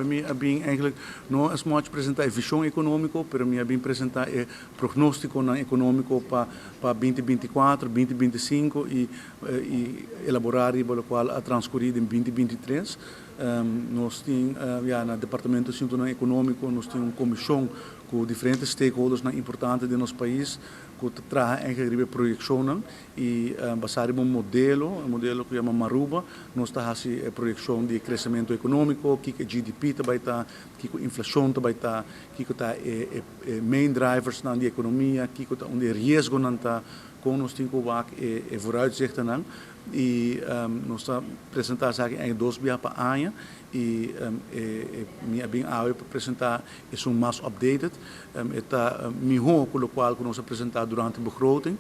Mi abbiamo eigenlijk non as much apresentar a visão econômica, pero mi abbiamo apresentar o prognóstico econômico para 2024, 2025 e elaborar pelo qual a transcorrer em 2023. Nós temos no departamento econômico, nós temos uma comissão com diferentes stakeholders importantes do nosso país, que traz eigenlijk projeção e baseado em um modelo que chama Maruba, nós temos a projeção de crescimento econômico, que é GDP também está, que a inflação também está, que está main drivers na economia, que está onde risco não está, com nós temos que vooruitzichten e nós estamos apresentando em 2 dias para ano e minha bem para apresentar é mais updated, está melhor com o qual nós apresentamos durante a begroting,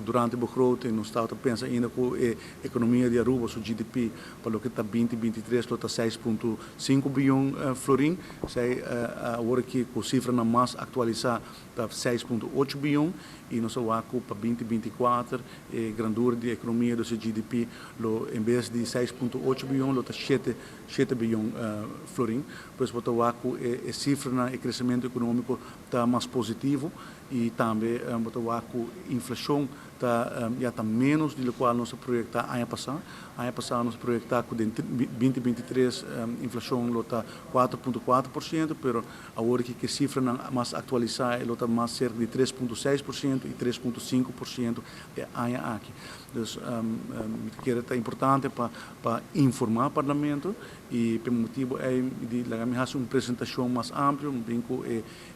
durante a begroting nós estamos a pensar ainda com a economia de Aruba, o GDP para o que está 2023 está 6,5 bilhão florim, agora que com a cifra mais atualizada está 6,8 bilhão e nós vamos para 2024 a grandura da economia do GDP em vez de 6,8 bilhão está 7 bilhão florim, por isso a cifra de crescimento econômico está mais positivo e também a inflação está menos do que nós projetamos ano passado. Ano passado nós projetamos que em 2023 a inflação está 4,4%, mas agora que a cifra mais atualizada está mais cerca de 3,6% e 3,5% ano aqui. Então, é importante para informar o Parlamento e, pelo motivo, de fazer uma apresentação mais ampla, com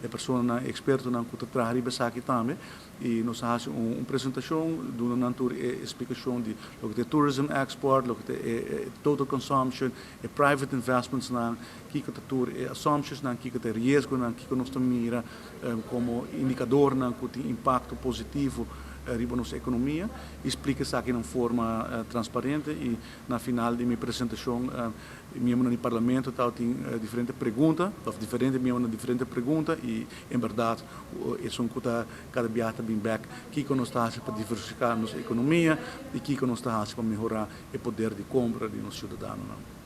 a pessoa experta que trabalha aqui também, e nós fazemos uma apresentação, dando uma explicação de o que é tourism export, o que é total consumption, private investments, que é assumptions, que é risco, que nós mira como indicador que tem impacto positivo na nossa economia, explica-se aqui de forma transparente e na final de minha apresentação, membros do Parlamento tem diferentes perguntas, e em verdade é cada dia bem back que nós estamos para diversificar nossa economia e que nós estamos para melhorar o poder de compra de nossos cidadãos.